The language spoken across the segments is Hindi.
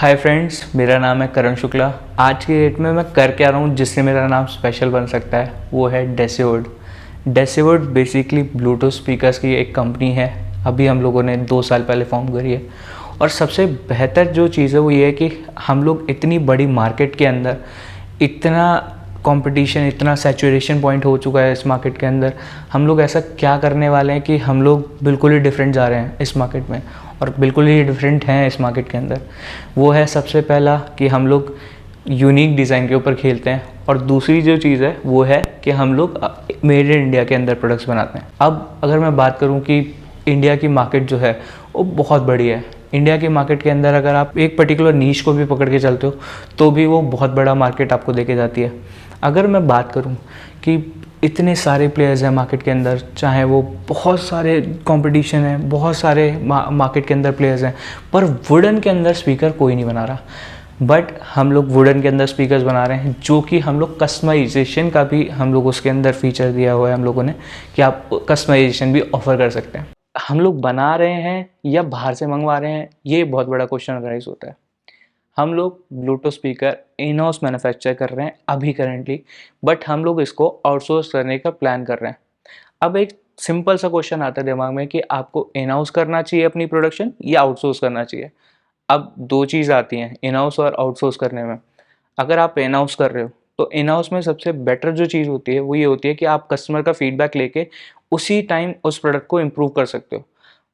हाय फ्रेंड्स, मेरा नाम है करण शुक्ला। आज की डेट में मैं कर क्या रहा हूँ जिससे मेरा नाम स्पेशल बन सकता है, वो है डेसिवुड। डेसिवुड बेसिकली ब्लूटूथ स्पीकर्स की एक कंपनी है। अभी हम लोगों ने 2 साल पहले फॉर्म करी है। और सबसे बेहतर जो चीज़ है वो ये है कि हम लोग इतनी बड़ी मार्केट के अंदर इतना कंपटीशन, इतना सैचुरेशन पॉइंट हो चुका है इस मार्केट के अंदर। हम लोग ऐसा क्या करने वाले हैं कि हम लोग बिल्कुल ही डिफरेंट जा रहे हैं इस मार्केट में, और बिल्कुल ही डिफरेंट हैं इस मार्केट के अंदर। वो है सबसे पहला कि हम लोग यूनिक डिज़ाइन के ऊपर खेलते हैं, और दूसरी जो चीज़ है वो है कि हम लोग मेड इन इंडिया के अंदर प्रोडक्ट्स बनाते हैं। अब अगर मैं बात करूं कि इंडिया की मार्केट जो है वो बहुत बड़ी है। इंडिया की मार्केट के अंदर अगर आप एक पर्टिकुलर नीश को भी पकड़ के चलते हो तो भी वो बहुत बड़ा मार्केट आपको देके जाती है। अगर मैं बात करूं कि इतने सारे प्लेयर्स हैं मार्केट के अंदर, चाहे वो बहुत सारे कंपटीशन है, बहुत सारे मार्केट के अंदर प्लेयर्स हैं, पर वुडन के अंदर स्पीकर कोई नहीं बना रहा। बट हम लोग वुडन के अंदर स्पीकर्स बना रहे हैं, जो कि हम लोग कस्टमाइजेशन का भी हम लोग उसके अंदर फीचर दिया हुआ है हम लोगों ने, कि आप कस्टमाइजेशन भी ऑफर कर सकते हैं। हम लोग बना रहे हैं या बाहर से मंगवा रहे हैं, ये बहुत बड़ा क्वेश्चन राइज होता है। हम लोग Bluetooth speaker in house manufacture कर रहे हैं अभी करेंटली, बट हम लोग इसको आउटसोर्स करने का प्लान कर रहे हैं। अब एक सिंपल सा क्वेश्चन आता है दिमाग में कि आपको इन हाउस करना चाहिए अपनी प्रोडक्शन या आउटसोर्स करना चाहिए। अब दो चीज़ आती हैं इन हाउस और आउटसोर्स करने में। अगर आप इन हाउस कर रहे हो तो इन हाउस में सबसे बेटर जो चीज़ होती है वो ये होती है कि आप कस्टमर का फीडबैक लेके उसी टाइम उस प्रोडक्ट को इम्प्रूव कर सकते हो।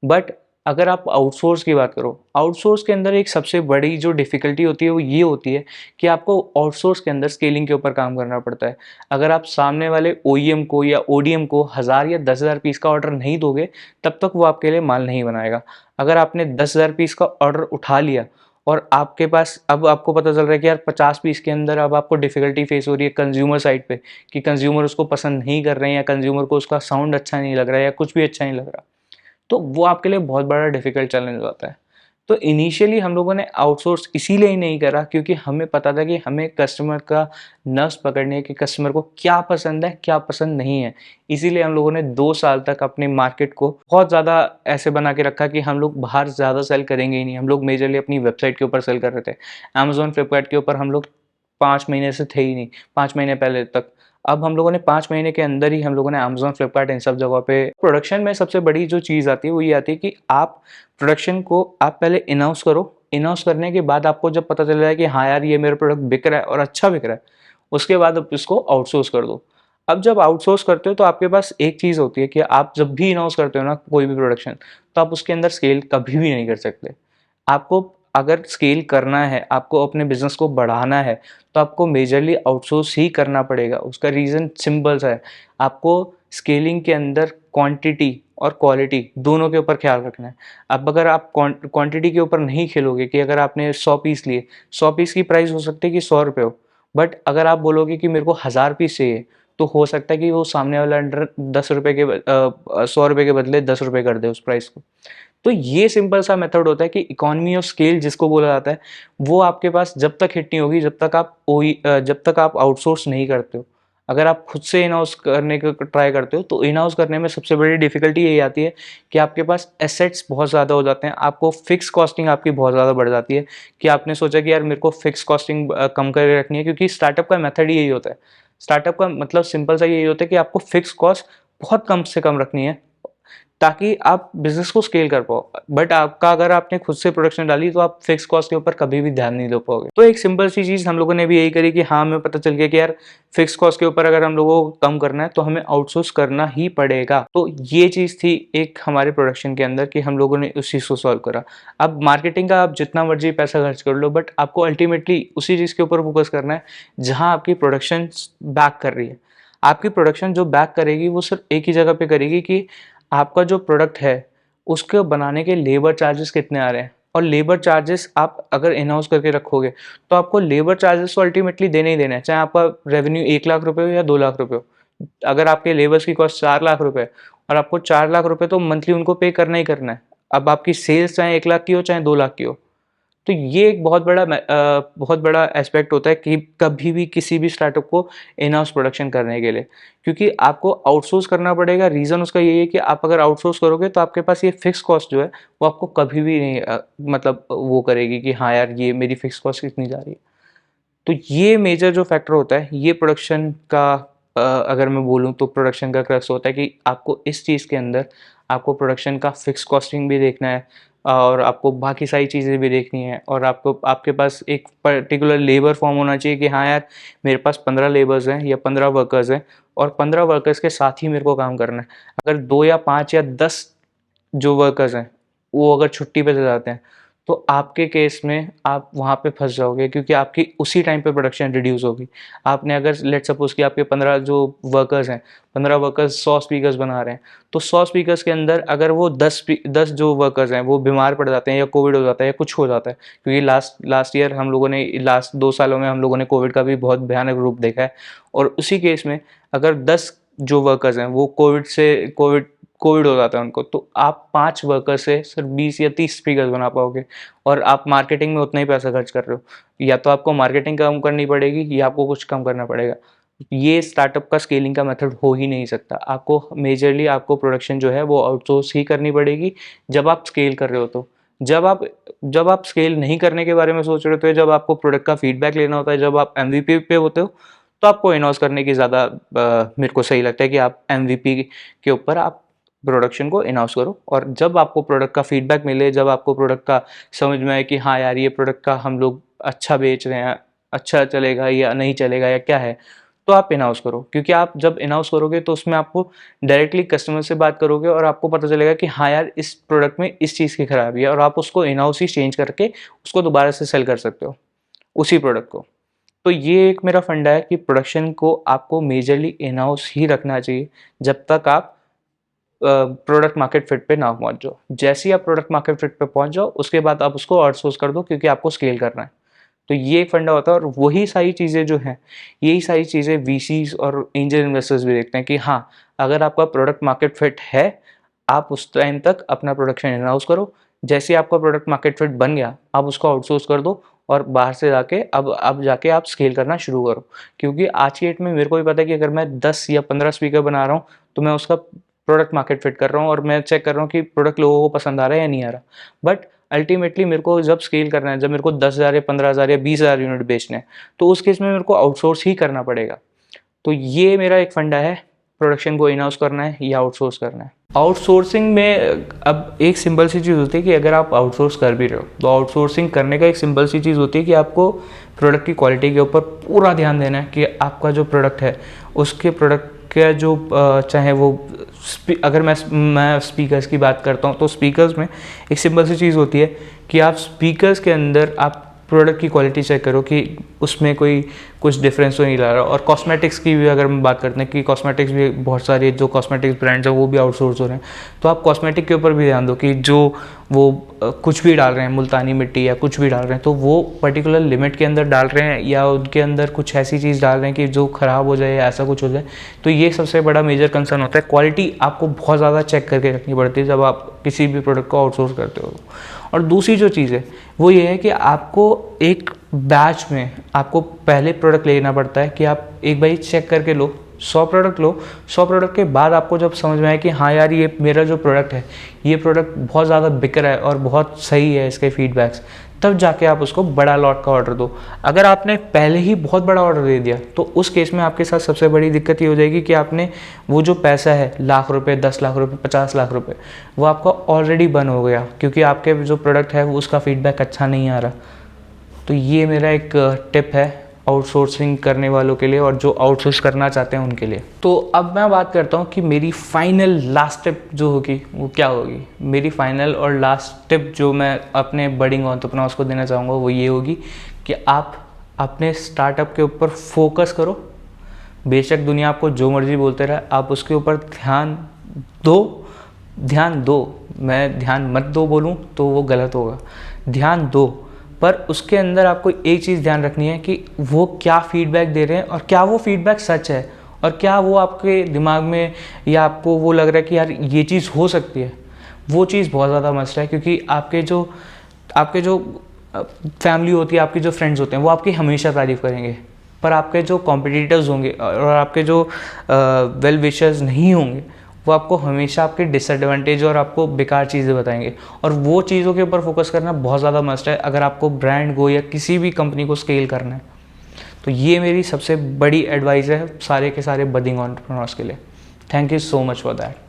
बट अगर आप आउटसोर्स की बात करो, आउटसोर्स के अंदर एक सबसे बड़ी जो डिफ़िकल्टी होती है वो ये होती है कि आपको आउटसोर्स के अंदर स्केलिंग के ऊपर काम करना पड़ता है। अगर आप सामने वाले ओईएम को या ओडीएम को 1000 या 10,000 पीस का ऑर्डर नहीं दोगे, तब तक वो आपके लिए माल नहीं बनाएगा। अगर आपने 10,000 पीस का ऑर्डर उठा लिया और आपके पास अब आपको पता चल रहा है कि यार 50 पीस के अंदर अब आपको डिफ़िकल्टी फेस हो रही है कंज्यूमर साइड पे, कि कंज्यूमर उसको पसंद नहीं कर रहे हैं, या कंज्यूमर को उसका साउंड अच्छा नहीं लग रहा है, या कुछ भी अच्छा नहीं लग रहा, तो वो आपके लिए बहुत बड़ा डिफ़िकल्ट चैलेंज होता है। तो इनिशियली हम लोगों ने आउटसोर्स इसीलिए ही नहीं करा क्योंकि हमें पता था कि हमें कस्टमर का नर्व्स पकड़ने है कि कस्टमर को क्या पसंद है, क्या पसंद नहीं है। इसीलिए हम लोगों ने 2 साल तक अपनी मार्केट को बहुत ज़्यादा ऐसे बना के रखा कि हम लोग बाहर ज़्यादा सेल करेंगे ही नहीं। हम लोग मेजरली अपनी वेबसाइट के ऊपर सेल कर रहे थे। अमेज़न, फ्लिपकार्ट के ऊपर हम लोग 5 महीने से थे ही नहीं, 5 महीने पहले तक। अब हम लोगों ने 5 महीने के अंदर ही हम लोगों ने अमेज़न, फ्लिपकार्ट इन सब जगहों पे प्रोडक्शन में सबसे बड़ी जो चीज़ आती है वो ये आती है कि आप प्रोडक्शन को आप पहले इन-हाउस करो। इन-हाउस करने के बाद आपको जब पता चल जाए कि हाँ यार, ये मेरा प्रोडक्ट बिक रहा है और अच्छा बिक रहा है, उसके बाद आप इसको आउटसोर्स कर दो। अब जब आउटसोर्स करते हो तो आपके पास एक चीज़ होती है कि आप जब भी इन-हाउस करते हो ना कोई भी प्रोडक्शन, तो आप उसके अंदर स्केल कभी भी नहीं कर सकते। आपको अगर स्केल करना है, आपको अपने बिज़नेस को बढ़ाना है, तो आपको मेजरली आउटसोर्स ही करना पड़ेगा। उसका रीज़न सिंपल सा है, आपको स्केलिंग के अंदर क्वांटिटी और क्वालिटी दोनों के ऊपर ख्याल रखना है। अब अगर आप क्वांटिटी के ऊपर नहीं खेलोगे कि अगर आपने 100 पीस लिए, 100 पीस की प्राइस हो सकती है कि ₹100 हो, बट अगर आप बोलोगे कि मेरे को 1000 पीस चाहिए, तो हो सकता है कि वो सामने वाला अंडर ₹10 के ₹100 के बदले ₹10 कर दे उस प्राइस को। तो ये सिंपल सा मेथड होता है कि इकोनॉमी ऑफ स्केल जिसको बोला जाता है, वो आपके पास जब तक हिट नहीं होगी जब तक आप आउटसोर्स नहीं करते हो। अगर आप खुद से इन हाउस करने का ट्राई करते हो तो इन हाउस करने में सबसे बड़ी डिफिकल्टी यही आती है कि आपके पास एसेट्स बहुत ज़्यादा हो जाते हैं, आपको फिक्स कॉस्टिंग आपकी बहुत ज़्यादा बढ़ जाती है। कि आपने सोचा कि यार मेरे को फिक्स कॉस्टिंग कम करके रखनी है, क्योंकि स्टार्टअप का मेथड ही यही होता है। स्टार्टअप का मतलब सिंपल सा यही होता है कि आपको फिक्स कॉस्ट बहुत कम से कम रखनी है, ताकि आप बिज़नेस को स्केल कर पाओ। बट आपका अगर आपने खुद से प्रोडक्शन डाली तो आप फिक्स कॉस्ट के ऊपर कभी भी ध्यान नहीं दे पाओगे। तो एक सिंपल सी चीज़ हम लोगों ने भी यही करी कि हाँ, हमें पता चल गया कि यार फिक्स कॉस्ट के ऊपर अगर हम लोगों को कम करना है तो हमें आउटसोर्स करना ही पड़ेगा। तो ये चीज़ थी एक हमारे प्रोडक्शन के अंदर कि हम लोगों ने उस चीज़ को सॉल्व करा। अब मार्केटिंग का आप जितना मर्जी पैसा खर्च कर लो, बट आपको अल्टीमेटली उसी चीज़ के ऊपर फोकस करना है जहाँ आपकी प्रोडक्शन बैक कर रही है। आपकी प्रोडक्शन जो बैक करेगी वो सिर्फ एक ही जगह पे करेगी कि आपका जो प्रोडक्ट है उसको बनाने के लेबर चार्जेस कितने आ रहे हैं। और लेबर चार्जेस आप अगर इन हाउस करके रखोगे तो आपको लेबर चार्जेस तो अल्टीमेटली देने ही देने हैं, चाहे आपका रेवेन्यू 1 लाख रुपए हो या 2 लाख रुपए हो। अगर आपके लेबर्स की कॉस्ट 4 लाख रुपए है और आपको 4 लाख रुपए तो मंथली उनको पे करना ही करना है। अब आपकी सेल्स चाहे 1 लाख की हो चाहे 2 लाख की हो, तो ये एक बहुत बड़ा एस्पेक्ट होता है कि कभी भी किसी भी स्टार्टअप को इन हाउस प्रोडक्शन करने के लिए, क्योंकि आपको आउटसोर्स करना पड़ेगा। रीज़न उसका यही है कि आप अगर आउटसोर्स करोगे तो आपके पास ये फिक्स कॉस्ट जो है वो आपको कभी भी नहीं मतलब वो करेगी कि हाँ यार ये मेरी फिक्स कॉस्ट कितनी जा रही है। तो ये मेजर जो फैक्टर होता है ये प्रोडक्शन का, अगर मैं बोलूँ तो प्रोडक्शन का क्रक्स होता है कि आपको इस चीज़ के अंदर आपको प्रोडक्शन का फिक्स कॉस्टिंग भी देखना है और आपको बाकी सारी चीज़ें भी देखनी है, और आपको आपके पास एक पर्टिकुलर लेबर फॉर्म होना चाहिए कि हाँ यार मेरे पास 15 लेबर्स हैं या 15 वर्कर्स हैं और 15 वर्कर्स के साथ ही मेरे को काम करना है। अगर 2 या 5 या 10 जो वर्कर्स हैं वो अगर छुट्टी पे चले जाते हैं तो आपके केस में आप वहाँ पे फंस जाओगे, क्योंकि आपकी उसी टाइम पे प्रोडक्शन रिड्यूस होगी। आपने अगर लेट सपोज कि आपके 15 जो वर्कर्स हैं, 15 वर्कर्स 100 स्पीकर्स बना रहे हैं, तो 100 स्पीकर्स के अंदर अगर वो 10 जो वर्कर्स हैं वो बीमार पड़ जाते हैं या कोविड हो जाता है या कुछ हो जाता है, क्योंकि लास्ट ईयर हम लोगों ने, लास्ट 2 सालों में हम लोगों ने कोविड का भी बहुत भयानक रूप देखा है। और उसी केस में अगर 10 जो वर्कर्स हैं वो कोविड हो जाता है उनको, तो आप 5 वर्कर से सिर्फ 20 या 30 स्पीकर्स बना पाओगे और आप मार्केटिंग में उतना ही पैसा खर्च कर रहे हो। या तो आपको मार्केटिंग कम करनी पड़ेगी या आपको कुछ कम करना पड़ेगा। ये स्टार्टअप का स्केलिंग का मेथड हो ही नहीं सकता। आपको मेजरली आपको प्रोडक्शन जो है वो आउटसोर्स ही करनी पड़ेगी जब आप स्केल कर रहे हो। तो जब आप स्केल नहीं करने के बारे में सोच रहे होते हो, जब आपको प्रोडक्ट का फीडबैक लेना होता है, जब आप MVP पे होते हो, तो आपको इन हाउस करने की ज़्यादा मेरे को सही लगता है कि आप MVP के ऊपर आप प्रोडक्शन को इन हाउस करो। और जब आपको प्रोडक्ट का फीडबैक मिले, जब आपको प्रोडक्ट का समझ में आए कि हाँ यार ये प्रोडक्ट का हम लोग अच्छा बेच रहे हैं, अच्छा चलेगा या नहीं चलेगा या क्या है, तो आप इन हाउस करो। क्योंकि आप जब इन हाउस करोगे तो उसमें आपको डायरेक्टली कस्टमर से बात करोगे और आपको पता चलेगा कि हाँ यार इस प्रोडक्ट में इस चीज़ की खराबी है, और आप उसको इन हाउस ही चेंज करके उसको दोबारा से सेल कर सकते हो उसी प्रोडक्ट को। तो ये एक मेरा फंडा है कि प्रोडक्शन को आपको मेजरली इन हाउस ही रखना चाहिए जब तक आप प्रोडक्ट मार्केट फिट पे ना पहुंच जाओ। जैसे ही आप प्रोडक्ट मार्केट फिट पे पहुंच जाओ उसके बाद आप उसको आउटसोर्स कर दो, क्योंकि आपको स्केल करना है। तो ये एक फंडा होता है, और वही सारी चीज़ें जो हैं, यही सारी चीज़ें VCs और एंजल इन्वेस्टर्स भी देखते हैं कि हाँ अगर आपका प्रोडक्ट मार्केट फिट है, आप उस टाइम तक अपना प्रोडक्शन इन हाउस करो। जैसे ही आपका प्रोडक्ट मार्केट फिट बन गया आप उसको आउटसोर्स कर दो और बाहर से जाके अब जाके आप स्केल करना शुरू करो। क्योंकि आज की डेट में मेरे को भी पता है कि अगर मैं 10 या 15 स्पीकर बना रहा हूँ तो मैं उसका प्रोडक्ट मार्केट फिट कर रहा हूँ और मैं चेक कर रहा हूँ कि प्रोडक्ट लोगों को पसंद आ रहा है या नहीं आ रहा। बट अल्टीमेटली मेरे को जब स्केल करना है, जब मेरे को 10,000 या 15,000 या 20,000 यूनिट बेचने हैं, तो उस केस में मेरे को आउटसोर्स ही करना पड़ेगा। तो ये मेरा एक फंडा है, प्रोडक्शन को इन हाउस करना है या आउटसोर्स करना है। आउटसोर्सिंग में अब एक सिंपल सी चीज़ होती है कि अगर आप आउटसोर्स कर भी रहे हो तो आउटसोर्सिंग करने का एक सिंपल सी चीज़ होती है कि आपको प्रोडक्ट की क्वालिटी के ऊपर पूरा ध्यान देना है कि आपका जो प्रोडक्ट है उसके प्रोडक्ट का जो चाहे वो अगर मैं स्पीकर्स की बात करता हूँ तो स्पीकर्स में एक सिंपल सी चीज़ होती है कि आप स्पीकर्स के अंदर आप प्रोडक्ट की क्वालिटी चेक करो कि उसमें कोई कुछ डिफरेंस तो नहीं ला रहा। और कॉस्मेटिक्स की भी अगर हम बात करते हैं कि कॉस्मेटिक्स भी बहुत सारे जो कॉस्मेटिक्स ब्रांड्स हैं वो भी आउटसोर्स हो रहे हैं, तो आप कॉस्मेटिक के ऊपर भी ध्यान दो कि जो वो कुछ भी डाल रहे हैं, मुल्तानी मिट्टी या कुछ भी डाल रहे हैं, तो वो पर्टिकुलर लिमिट के अंदर डाल रहे हैं या उनके अंदर कुछ ऐसी चीज़ डाल रहे हैं कि जो ख़राब हो जाए या ऐसा कुछ हो जाए। तो ये सबसे बड़ा मेजर कंसर्न होता है। क्वालिटी आपको बहुत ज़्यादा चेक करके रखनी पड़ती है जब आप किसी भी प्रोडक्ट को आउटसोर्स करते हो। और दूसरी जो चीज़ है वो ये है कि आपको एक बैच में आपको पहले प्रोडक्ट लेना पड़ता है कि आप एक बार चेक करके लो, 100 प्रोडक्ट लो। 100 प्रोडक्ट के बाद आपको जब समझ में आए कि हाँ यार ये मेरा जो प्रोडक्ट है ये प्रोडक्ट बहुत ज़्यादा बिक रहा है और बहुत सही है इसके फीडबैक्स, तब जाके आप उसको बड़ा लॉट का ऑर्डर दो। अगर आपने पहले ही बहुत बड़ा ऑर्डर दे दिया तो उस केस में आपके साथ सबसे बड़ी दिक्कत ये हो जाएगी कि आपने वो जो पैसा है लाख रुपए, 10 लाख रुपए, 50 लाख रुपए, वो आपका ऑलरेडी बर्न हो गया क्योंकि आपके जो प्रोडक्ट है वो उसका फीडबैक अच्छा नहीं आ रहा। तो ये मेरा एक टिप है आउटसोर्सिंग करने वालों के लिए और जो आउटसोर्स करना चाहते हैं उनके लिए। तो अब मैं बात करता हूँ कि मेरी फाइनल लास्ट टिप जो होगी वो क्या होगी। मेरी फाइनल और लास्ट टिप जो मैं अपने बडिंग एंटरप्रेन्योर्स को देना चाहूँगा वो ये होगी कि आप अपने स्टार्टअप के ऊपर फोकस करो। बेशक दुनिया आपको जो मर्जी बोलते रहे, आप उसके ऊपर ध्यान दो। मैं ध्यान मत दो बोलूँ तो वो गलत होगा, ध्यान दो। पर उसके अंदर आपको एक चीज़ ध्यान रखनी है कि वो क्या फीडबैक दे रहे हैं और क्या वो फीडबैक सच है और क्या वो आपके दिमाग में या आपको वो लग रहा है कि यार ये चीज़ हो सकती है। वो चीज़ बहुत ज़्यादा मस्ट है, क्योंकि आपके जो फैमिली होती है, आपके जो फ्रेंड्स होते हैं वो आपकी हमेशा तारीफ़ करेंगे, पर आपके जो कॉम्पिटिटर्स होंगे और आपके जो वेल विशर्स नहीं होंगे वो आपको हमेशा आपके डिसएडवांटेज और आपको बेकार चीज़ें बताएंगे। और वो चीज़ों के ऊपर फोकस करना बहुत ज़्यादा मस्ट है अगर आपको ब्रांड को या किसी भी कंपनी को स्केल करना है। तो ये मेरी सबसे बड़ी एडवाइस है सारे के सारे बडिंग एंटरप्रेन्योर्स के लिए। Thank you so much for that.